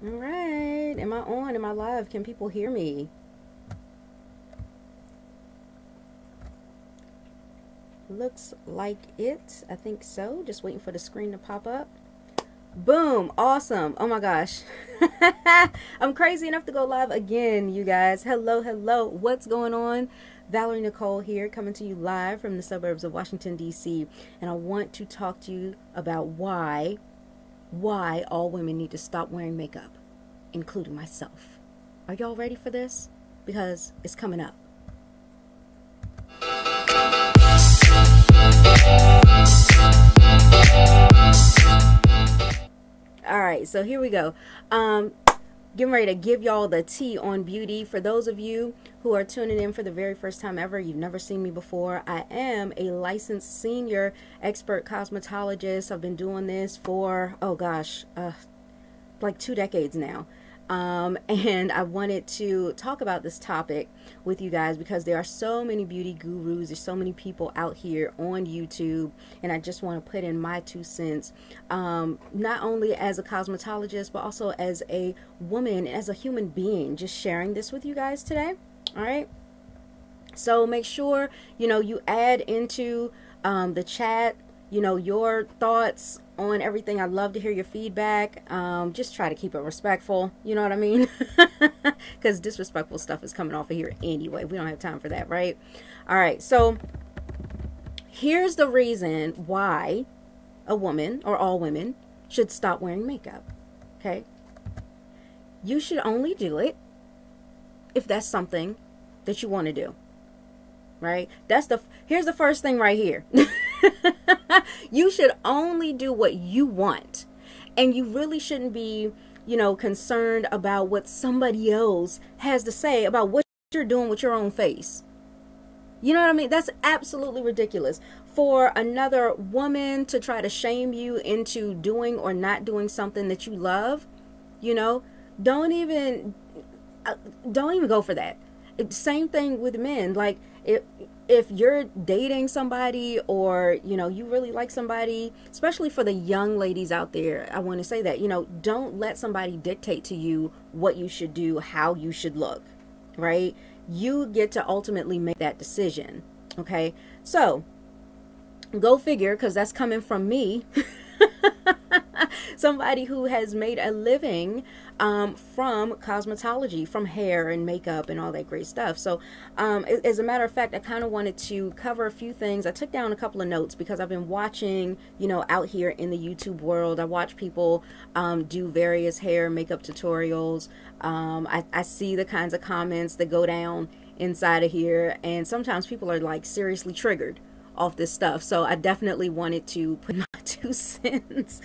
All right. Am I on? Am I live? Can people hear me? Looks like it. I think so. Just waiting for the screen to pop up. Boom. Awesome. Oh my gosh. I'm crazy enough to go live again, you guys. Hello, hello. What's going on? Valerie Nicole here, coming to you live from the suburbs of Washington, D.C. And I want to talk to you about why all women need to stop wearing makeup, including myself. Are y'all ready for this? Because it's coming up. All right, so here we go. Getting ready to give y'all the tea on beauty. For those of you who are tuning in for the very first time ever, you've never seen me before, I am a licensed senior expert cosmetologist. I've been doing this for, oh gosh, like 2 decades now. And I wanted to talk about this topic with you guys because there are so many beauty gurus. There's so many people out here on YouTube, and I just want to put in my 2 cents, not only as a cosmetologist, but also as a woman, as a human being, just sharing this with you guys today. All right. So make sure, you add into the chat, your thoughts on everything. I'd love to hear your feedback. Just try to keep it respectful. You know what I mean? Because disrespectful stuff is coming off of here anyway. We don't have time for that, right? All right. So here's the reason why a woman, or all women, should stop wearing makeup. Okay. You should only do it if that's something that you want to do. Right? Here's the first thing right here. You should only do what you want, and you really shouldn't be, concerned about what somebody else has to say about what you're doing with your own face. You know what I mean? That's absolutely ridiculous. For another woman to try to shame you into doing or not doing something that you love, don't even go for that. Same thing with men. Like, if you're dating somebody, or you really like somebody, especially for the young ladies out there, I want to say that don't let somebody dictate to you what you should do, how you should look. Right? You get to ultimately make that decision. Okay? So go figure, because that's coming from me. Somebody who has made a living from cosmetology, from hair and makeup and all that great stuff. So as a matter of fact, I kind of wanted to cover a few things. I took down a couple of notes because I've been watching, out here in the YouTube world. I watch people do various hair and makeup tutorials. I see the kinds of comments that go down inside of here, and sometimes people are like seriously triggered off this stuff. So I definitely wanted to put my 2 cents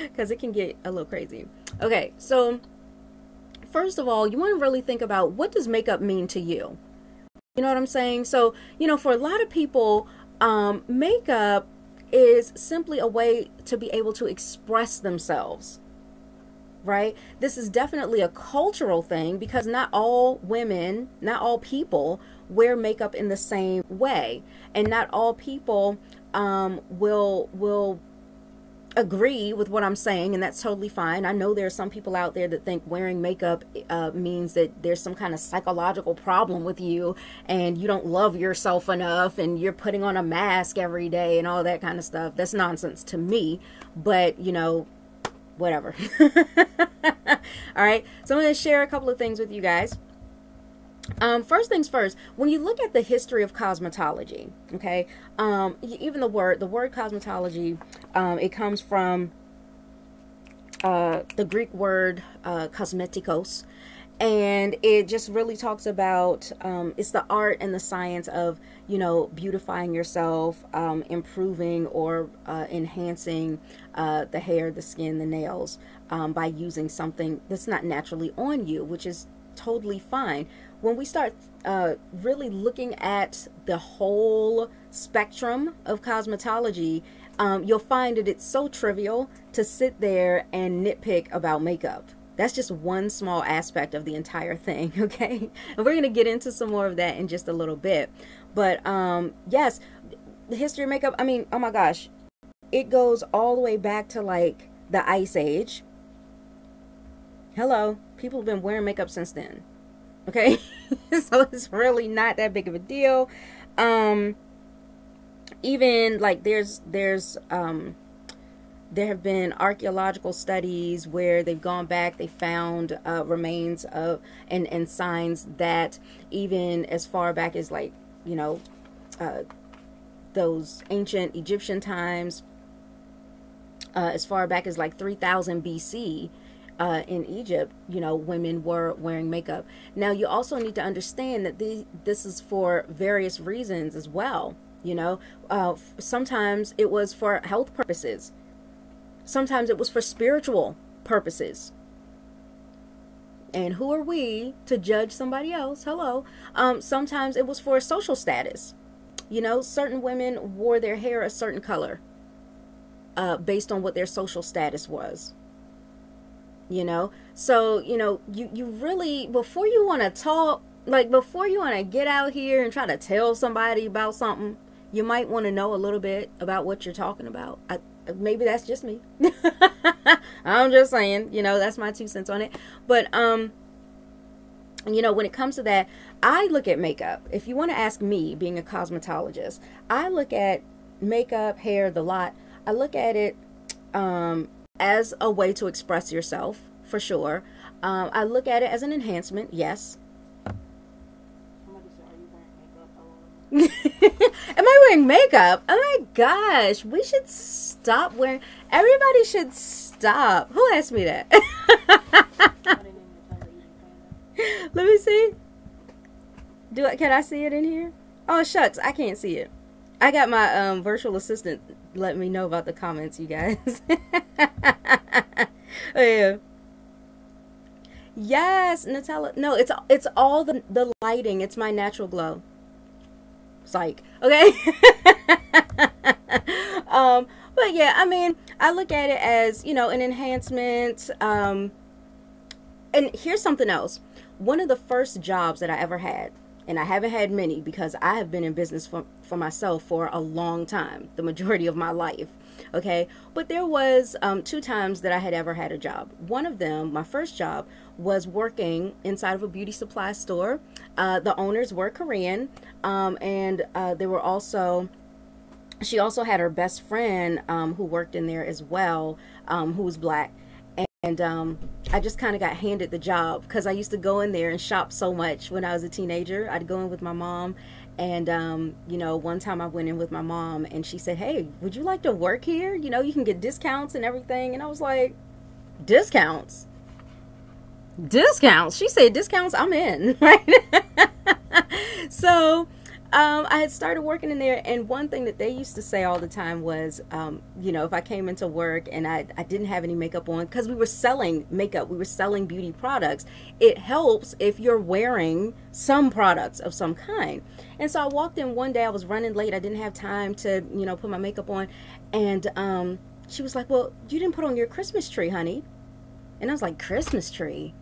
because it can get a little crazy. Okay, so first of all, you want to really think about, what does makeup mean to you? You know what I'm saying? So, for a lot of people, makeup is simply a way to be able to express themselves. Right? This is definitely a cultural thing, because not all women, not all people wear makeup in the same way, and not all people will agree with what I'm saying, and that's totally fine. I know there are some people out there that think wearing makeup means that there's some kind of psychological problem with you, and you don't love yourself enough, and you're putting on a mask every day and all that kind of stuff. That's nonsense to me, but whatever. All right, so I'm going to share a couple of things with you guys. First things first, when you look at the history of cosmetology, okay, even the word cosmetology, it comes from the Greek word kosmetikos, and it just really talks about it's the art and the science of beautifying yourself, improving or enhancing the hair, the skin, the nails, by using something that's not naturally on you, which is totally fine. When we start really looking at the whole spectrum of cosmetology, you'll find that it's so trivial to sit there and nitpick about makeup. That's just one small aspect of the entire thing, okay? And we're going to get into some more of that in just a little bit. But yes, the history of makeup, I mean, oh my gosh, it goes all the way back to like the Ice Age. Hello, people have been wearing makeup since then. Okay, so it's really not that big of a deal. Even like there have been archaeological studies where they've gone back, they found remains of and signs that even as far back as, like, you know, those ancient Egyptian times, as far back as like 3000 BC, in Egypt, you know, women were wearing makeup. Now, you also need to understand that this is for various reasons as well. You know, sometimes it was for health purposes. Sometimes it was for spiritual purposes. And who are we to judge somebody else? Hello. Sometimes it was for social status. You know, certain women wore their hair a certain color based on what their social status was. You know, so, you know, you really, before you want to talk, like before you want to get out here and try to tell somebody about something, you might want to know a little bit about what you're talking about. Maybe that's just me. I'm just saying, you know, that's my 2 cents on it. But, you know, when it comes to that, I look at makeup. If you want to ask me, being a cosmetologist, I look at makeup, hair, the lot. I look at it as a way to express yourself, for sure. I look at it as an enhancement, yes. Am I wearing makeup? Oh my gosh, we should stop wearing. Everybody should stop. Who asked me that? Let me see. Can I see it in here? Oh shucks, I can't see it. I got my virtual assistant letting me know about the comments, you guys. Oh, yeah. Yes, Nutella. No, it's all the lighting. It's my natural glow. Psych. Okay. But yeah, I mean, I look at it as, you know, an enhancement. And here's something else. One of the first jobs that I ever had, and I haven't had many because I have been in business for myself for a long time, the majority of my life. Okay. But there was 2 times that I had ever had a job. One of them, my first job, was working inside of a beauty supply store. The owners were Korean, and they were also, she also had her best friend who worked in there as well, who was black. And I just kind of got handed the job because I used to go in there and shop so much when I was a teenager. I'd go in with my mom, and you know, one time I went in with my mom and she said, "Hey, would you like to work here? You know, you can get discounts and everything." And I was like, "Discounts? Discounts?" She said, "Discounts, I'm in." Right? So I had started working in there, and one thing that they used to say all the time was, you know, if I came into work and I didn't have any makeup on, because we were selling makeup, we were selling beauty products, it helps if you're wearing some products of some kind. And so I walked in one day, I was running late, I didn't have time to, you know, put my makeup on, and she was like, "Well, you didn't put on your Christmas tree, honey." And I was like, "Christmas tree?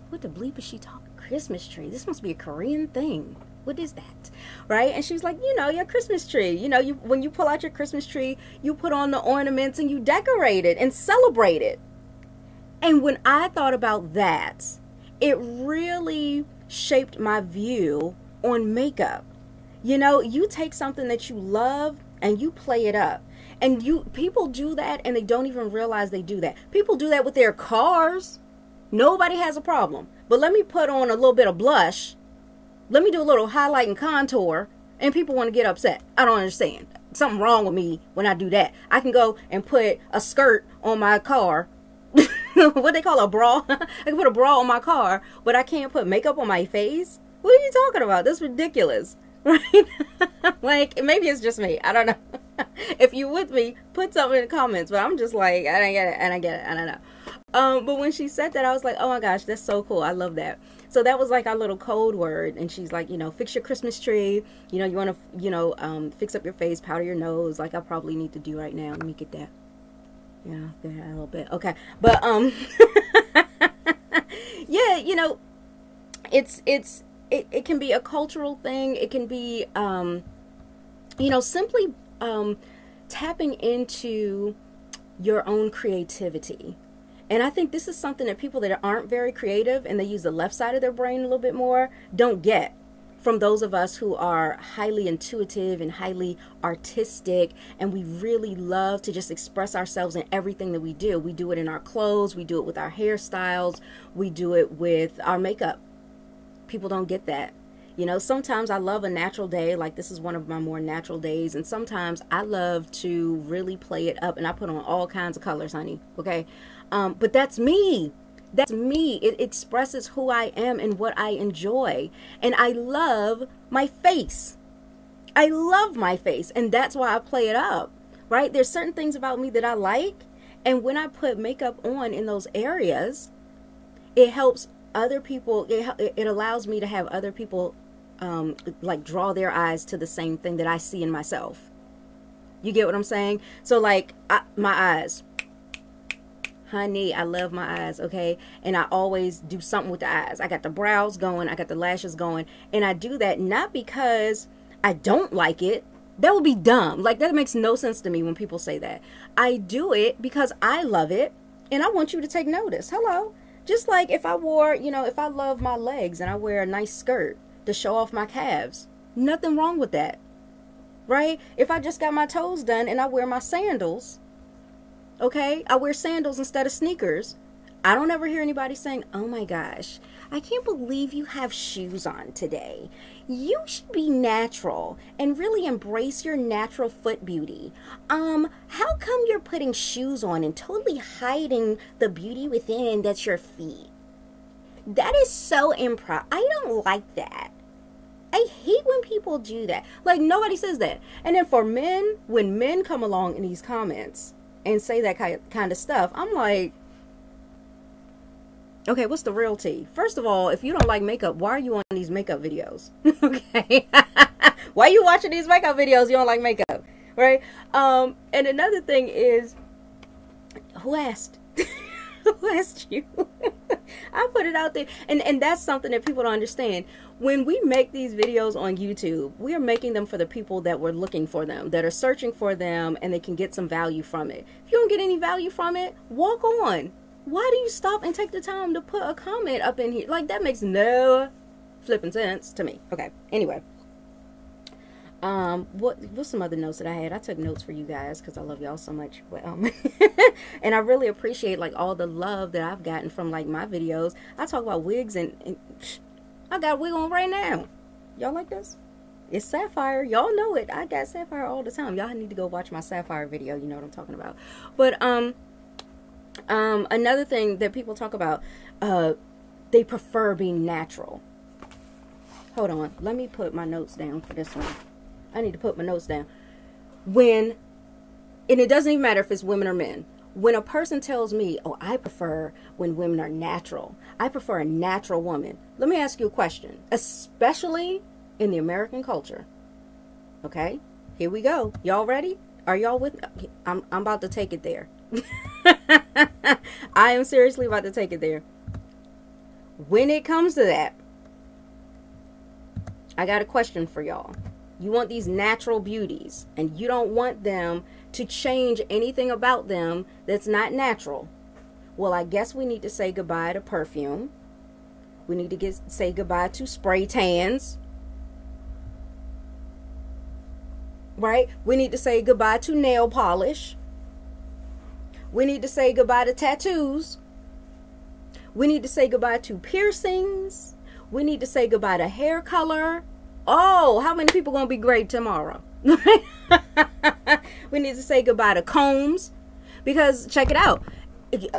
What the bleep is she talking? Christmas tree? This must be a Korean thing. What is that?" Right? And she was like, "You know, your Christmas tree. You know, when you pull out your Christmas tree, you put on the ornaments and you decorate it and celebrate it." And when I thought about that, it really shaped my view on makeup. You know, you take something that you love and you play it up. And people do that and they don't even realize they do that. People do that with their cars. Nobody has a problem. But let me put on a little bit of blush. Let me do a little highlight and contour, and people want to get upset. I don't understand. Something wrong with me when I do that. I can go and put a skirt on my car. What they call a bra. I can put a bra on my car, but I can't put makeup on my face. What are you talking about? That's ridiculous. Right? Like, maybe it's just me. I don't know. If you're with me, put something in the comments. But I'm just like, I don't get it, and I get it, I don't know. But when she said that, I was like, oh my gosh, that's so cool. I love that. So that was like our little code word. And she's like, you know, fix your Christmas tree. You know, you want to, you know, fix up your face, powder your nose, like I probably need to do right now. Let me get that. Yeah, there a little bit. Okay. But yeah, you know, it can be a cultural thing. It can be you know, simply tapping into your own creativity. And I think this is something that people that aren't very creative and they use the left side of their brain a little bit more don't get from those of us who are highly intuitive and highly artistic, and we really love to just express ourselves in everything that we do. We do it in our clothes, we do it with our hairstyles, we do it with our makeup. People don't get that. You know, sometimes I love a natural day, like this is one of my more natural days, and sometimes I love to really play it up, and I put on all kinds of colors, honey, okay? But that's me. That's me. It expresses who I am and what I enjoy. And I love my face. I love my face. And that's why I play it up, right? There's certain things about me that I like. And when I put makeup on in those areas, it helps other people. It allows me to have other people like draw their eyes to the same thing that I see in myself. You get what I'm saying? So like my eyes. Honey, I love my eyes, okay? And I always do something with the eyes. I got the brows going, I got the lashes going, and I do that not because I don't like it. That would be dumb. Like, that makes no sense to me when people say that. I do it because I love it, and I want you to take notice. Hello. Just like if I wore, you know, if I love my legs and I wear a nice skirt to show off my calves, nothing wrong with that, right? If I just got my toes done and I wear my sandals, okay, I wear sandals instead of sneakers, I don't ever hear anybody saying, oh my gosh, I can't believe you have shoes on today. You should be natural and really embrace your natural foot beauty. How come you're putting shoes on and totally hiding the beauty within that's your feet? That is so improper. I don't like that. I hate when people do that. Like, nobody says that. And then for men, when men come along in these comments and say that kind of stuff, I'm like, okay, what's the real tea? First of all, if you don't like makeup, why are you on these makeup videos? Okay. Why are you watching these makeup videos? You don't like makeup, right? And another thing is, who asked? Who asked you? I put it out there. And that's something that people don't understand. When we make these videos on YouTube, we are making them for the people that were looking for them, that are searching for them, and they can get some value from it. If you don't get any value from it, walk on. Why do you stop and take the time to put a comment up in here? Like, that makes no flipping sense to me. Okay, anyway. What's some other notes that I had? I took notes for you guys because I love y'all so much. But, and I really appreciate like all the love that I've gotten from like my videos. I talk about wigs and I got a wig on right now. Y'all like this? It's sapphire. Y'all know it. I got sapphire all the time. Y'all need to go watch my sapphire video. You know what I'm talking about. But another thing that people talk about, they prefer being natural. Hold on. Let me put my notes down for this one. I need to put my notes down. And it doesn't even matter if it's women or men. When a person tells me, oh, I prefer when women are natural. I prefer a natural woman. Let me ask you a question. Especially in the American culture. Okay? Here we go. Y'all ready? Are y'all with me? I'm about to take it there. I am seriously about to take it there. When it comes to that, I got a question for y'all. You want these natural beauties, and you don't want them to change anything about them that's not natural. Well, I guess we need to say goodbye to perfume. We need to say goodbye to spray tans. Right? We need to say goodbye to nail polish. We need to say goodbye to tattoos. We need to say goodbye to piercings. We need to say goodbye to hair color. Oh, how many people gonna be great tomorrow? We need to say goodbye to combs. Because check it out.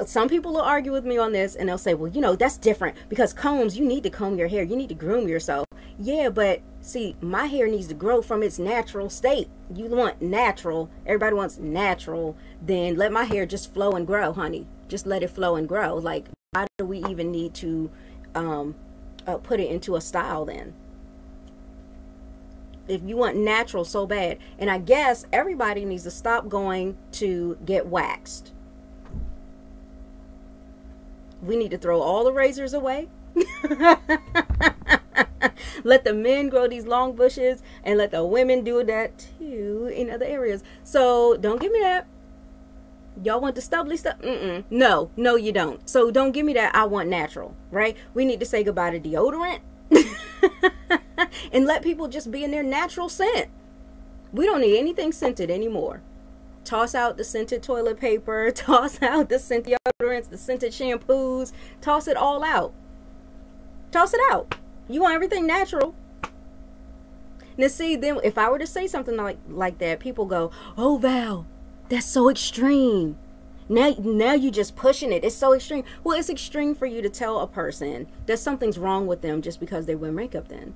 Some people will argue with me on this and they'll say, well, you know, that's different because combs, you need to comb your hair. You need to groom yourself. Yeah, but see, my hair needs to grow from its natural state. You want natural. Everybody wants natural. Then let my hair just flow and grow, honey. Just let it flow and grow. Like, why do we even need to put it into a style then? If you want natural so bad. And I guess everybody needs to stop going to get waxed. We need to throw all the razors away. Let the men grow these long bushes and let the women do that too in other areas. So don't give me that. Y'all want the stubbly stuff? No, no, you don't. So don't give me that I want natural, right? We need to say goodbye to deodorant and let people just be in their natural scent. We don't need anything scented anymore. Toss out the scented toilet paper, toss out the scented deodorants, the scented shampoos, toss it all out. Toss it out. You want everything natural. Now see, then if I were to say something like that, people go, "Oh, Val, that's so extreme. Now you just pushing it. It's so extreme." Well, it's extreme for you to tell a person that something's wrong with them just because they wear makeup then.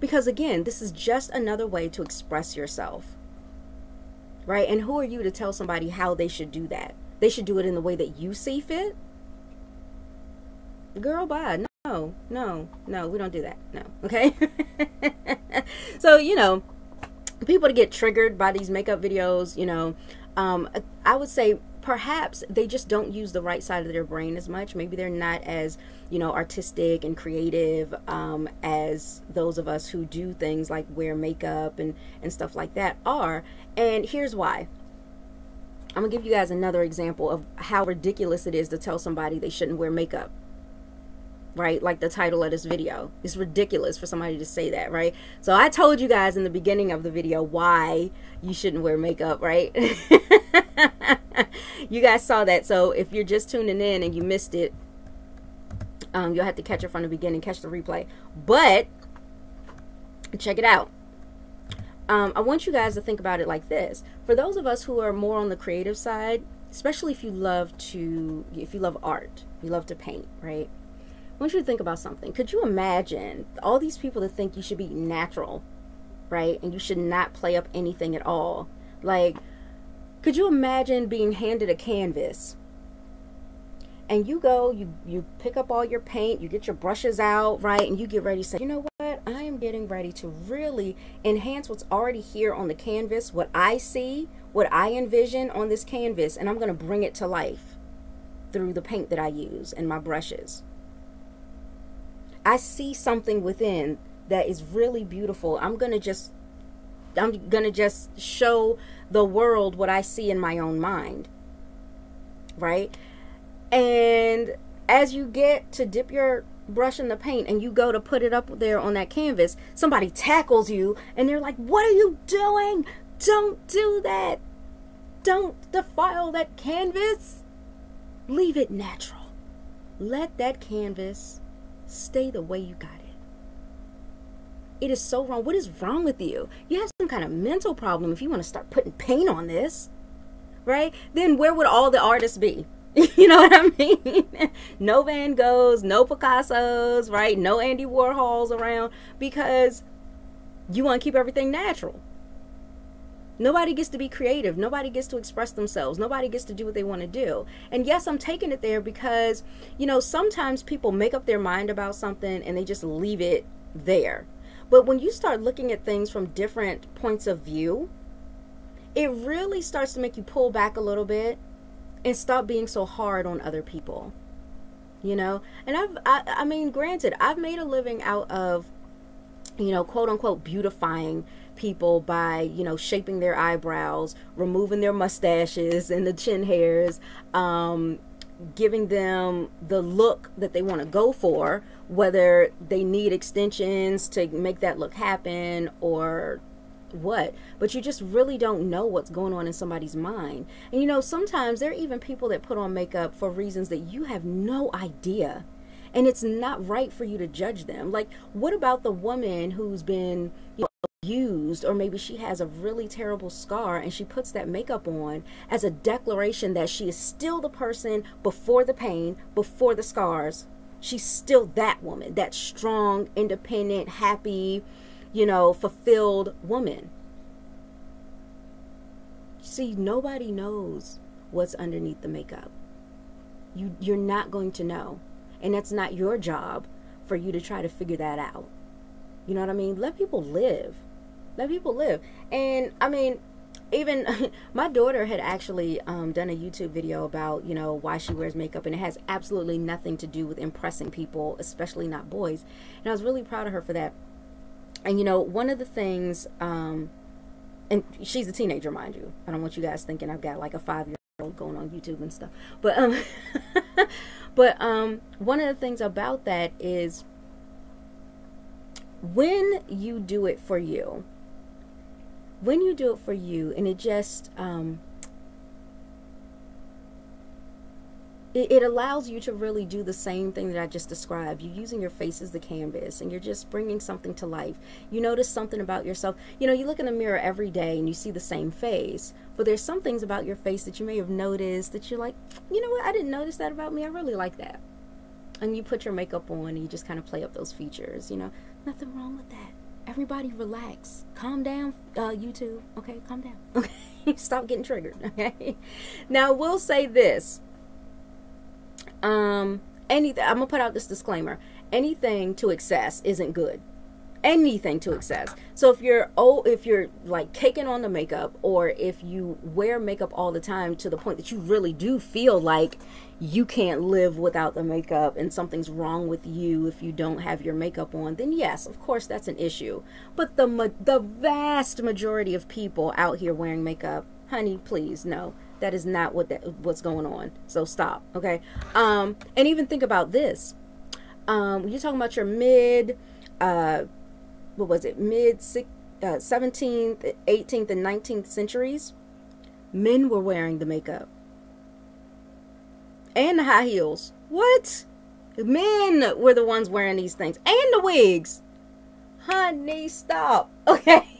Because again, this is just another way to express yourself. Right? And who are you to tell somebody how they should do that? They should do it in the way that you see fit? Girl, bye. No, we don't do that. No. Okay? So, you know, people to get triggered by these makeup videos, you know, I would say perhaps they just don't use the right side of their brain as much. Maybe they're not as, you know, artistic and creative as those of us who do things like wear makeup and stuff like that are. And here's why. I'm gonna give you guys another example of how ridiculous it is to tell somebody they shouldn't wear makeup. Right? Like the title of this video. It's ridiculous for somebody to say that, right? So I told you guys in the beginning of the video why you shouldn't wear makeup, right? You guys saw that. So if you're just tuning in and you missed it, you'll have to catch it from the beginning, catch the replay. But check it out. I want you guys to think about it like this. For those of us who are more on the creative side, especially if you love art, you love to paint, right? I want you to think about something. Could you imagine all these people that think you should be natural, right? And you should not play up anything at all. Like, could you imagine being handed a canvas and you go, you pick up all your paint, you get your brushes out, right? And you get ready to say, you know what? I am getting ready to really enhance what's already here on the canvas, what I see, what I envision on this canvas, and I'm going to bring it to life through the paint that I use and my brushes. I see something within that is really beautiful. I'm gonna just show the world what I see in my own mind, right? And as you get to dip your brush in the paint and you go to put it up there on that canvas, somebody tackles you and they're like, "What are you doing? Don't do that. Don't defile that canvas. Leave it natural. Let that canvas stay the way you got it." It is so wrong. What is wrong with you? You have some kind of mental problem if you want to start putting paint on this, right? Then where would all the artists be? You know what I mean? No Van Goghs, no Picassos, right? No Andy Warhols around because you want to keep everything natural. Nobody gets to be creative. Nobody gets to express themselves. Nobody gets to do what they want to do. And yes, I'm taking it there because, you know, sometimes people make up their mind about something and they just leave it there. But when you start looking at things from different points of view, it really starts to make you pull back a little bit and stop being so hard on other people. You know? And I mean, granted, I've made a living out of, you know, quote unquote beautifying people by, you know, shaping their eyebrows, removing their mustaches and the chin hairs, giving them the look that they want to go for, whether they need extensions to make that look happen or what. But you just really don't know what's going on in somebody's mind. And you know, sometimes there are even people that put on makeup for reasons that you have no idea. And it's not right for you to judge them. Like, what about the woman who's been, you know, abused, or maybe she has a really terrible scar and she puts that makeup on as a declaration that she is still the person before the pain, before the scars. She's still that woman, that strong, independent, happy, you know, fulfilled woman. See, nobody knows what's underneath the makeup. You're not going to know. And that's not your job for you to try to figure that out. You know what I mean? Let people live. Let people live. And I mean, even my daughter had actually done a YouTube video about, you know, why she wears makeup, and it has absolutely nothing to do with impressing people, especially not boys. And I was really proud of her for that. And you know, one of the things and she's a teenager, mind you. I don't want you guys thinking I've got like a 5-year-old going on YouTube and stuff. But one of the things about that is when you do it for you, and it just it allows you to really do the same thing that I just described. You're using your face as the canvas, and you're just bringing something to life. You notice something about yourself. You know, you look in the mirror every day and you see the same face, but there's some things about your face that you may have noticed that you're like, you know what, I didn't notice that about me. I really like that. And you put your makeup on and you just kind of play up those features, you know. Nothing wrong with that. Everybody relax. Calm down, YouTube. Okay, calm down. Okay, stop getting triggered. Okay. Now, we'll say this. Anything, I'm gonna put out this disclaimer. Anything to excess isn't good. Anything to excess. So if you're like caking on the makeup, or if you wear makeup all the time to the point that you really do feel like you can't live without the makeup and something's wrong with you if you don't have your makeup on, then yes, of course that's an issue. But the vast majority of people out here wearing makeup, honey, please, no. That is not what's going on. So stop, okay? And even think about this. When you're talking about your mid 17th, 18th, and 19th centuries, men were wearing the makeup and the high heels. What? Men were the ones wearing these things and the wigs. Honey, stop, okay?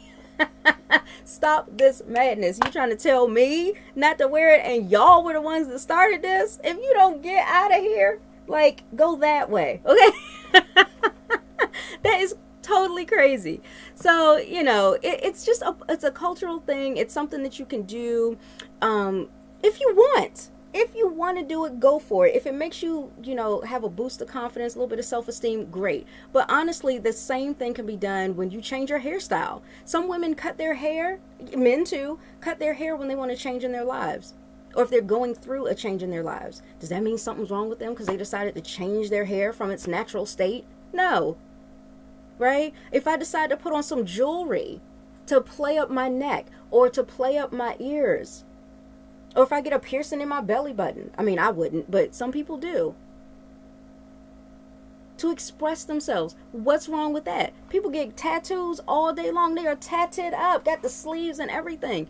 Stop this madness. You trying to tell me not to wear it, and y'all were the ones that started this? If you don't get out of here, like, go that way, okay? That is totally crazy. So, you know, it's just it's a cultural thing. It's something that you can do if you want. If you want to do it, go for it. If it makes you, you know, have a boost of confidence, a little bit of self-esteem, great. But honestly, the same thing can be done when you change your hairstyle. Some women cut their hair, men too, cut their hair when they want to change in their lives. Or if they're going through a change in their lives. Does that mean something's wrong with them because they decided to change their hair from its natural state? No. Right? If I decide to put on some jewelry to play up my neck or to play up my ears, or if I get a piercing in my belly button. I mean, I wouldn't, but some people do. To express themselves. What's wrong with that? People get tattoos all day long. They are tatted up. Got the sleeves and everything.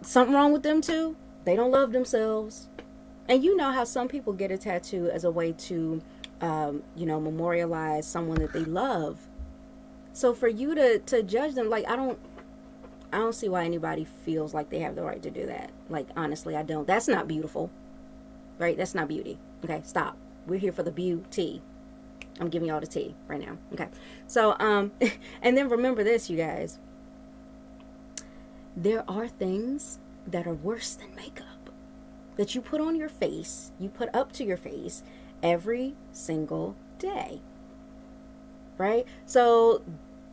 Something wrong with them too? They don't love themselves. And you know how some people get a tattoo as a way to, you know, memorialize someone that they love. So for you to judge them, like, I don't see why anybody feels like they have the right to do that. Like, honestly, I don't. That's not beautiful. Right? That's not beauty. Okay, stop. We're here for the beauty. I'm giving y'all the tea right now. Okay. So, and then remember this, you guys. There are things that are worse than makeup that you put on your face, you put up to your face every single day. Right? So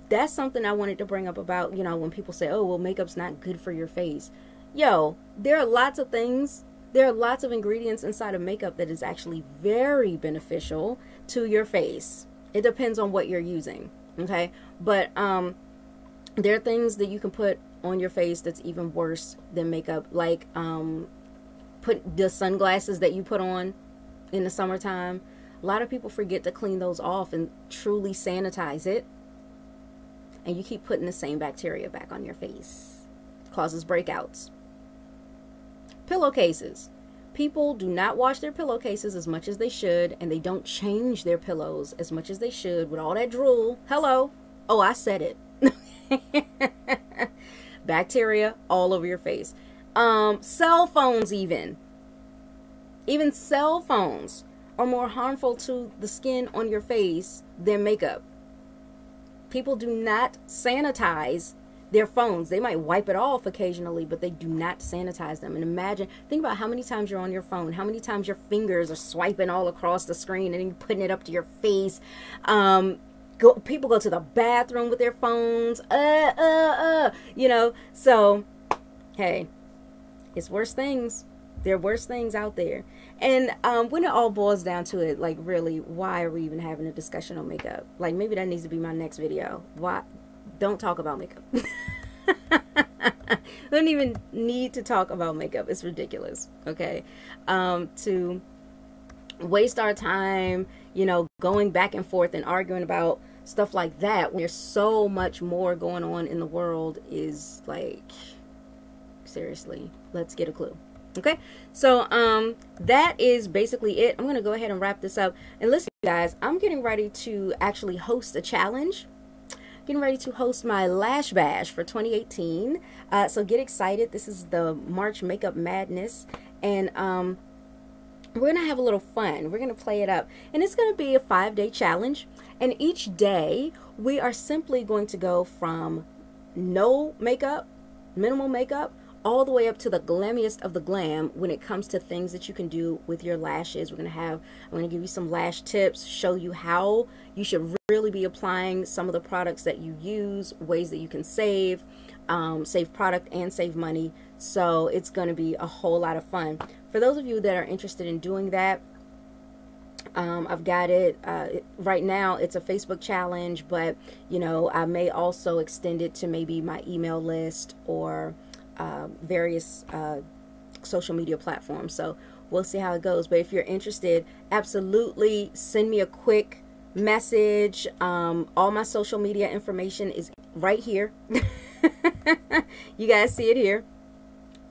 that's something I wanted to bring up about, you know, when people say, oh, well, makeup's not good for your face. Yo, there are lots of things. There are lots of ingredients inside of makeup that is actually very beneficial to your face. It depends on what you're using. Okay. But there are things that you can put on your face that's even worse than makeup. Like put the sunglasses that you put on in the summertime. A lot of people forget to clean those off and truly sanitize it. And you keep putting the same bacteria back on your face. It causes breakouts. Pillowcases. People do not wash their pillowcases as much as they should, and they don't change their pillows as much as they should with all that drool. Hello. Oh, I said it. Bacteria all over your face. Cell phones even. Even cell phones are more harmful to the skin on your face than makeup. People do not sanitize their phones. They might wipe it off occasionally, but they do not sanitize them. And imagine, think about how many times you're on your phone, how many times your fingers are swiping all across the screen and then you're putting it up to your face. People go to the bathroom with their phones. You know, so, hey, it's worse things. There are worse things out there. And when it all boils down to it, like, really, why are we even having a discussion on makeup? Like, maybe that needs to be my next video. Why? Don't talk about makeup. don't even need to talk about makeup. It's ridiculous. Okay. To waste our time, you know, going back and forth and arguing about stuff like that when there's so much more going on in the world is like, seriously, let's get a clue. Okay, so that is basically it. I'm gonna go ahead and wrap this up. And listen, guys, I'm getting ready to actually host a challenge. Getting ready to host my LashBash for 2018. So get excited. This is the March Makeup Madness, and we're gonna have a little fun. We're gonna play it up, and it's gonna be a 5-day challenge. And each day we are simply going to go from no makeup, minimal makeup, all the way up to the glammiest of the glam when it comes to things that you can do with your lashes. I'm going to give you some lash tips, show you how you should really be applying some of the products that you use, ways that you can save product and save money. So it's going to be a whole lot of fun. For those of you that are interested in doing that, I've got it right now. It's a Facebook challenge, but you know, I may also extend it to maybe my email list or various social media platforms. So we'll see how it goes. But if you're interested, absolutely send me a quick message. All my social media information is right here. You guys see it here.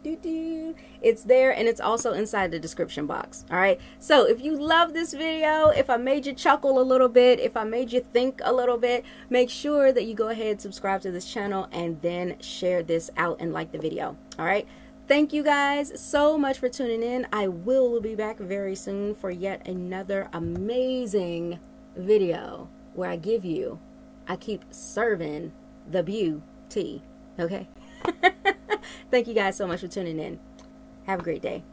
It's there, and it's also inside the description box. All right, so if you love this video, if I made you chuckle a little bit, if I made you think a little bit, make sure that you go ahead, subscribe to this channel, and then share this out and like the video. All right, thank you guys so much for tuning in. I will be back very soon for yet another amazing video where I keep serving the beauty. Okay. Thank you guys so much for tuning in. Have a great day.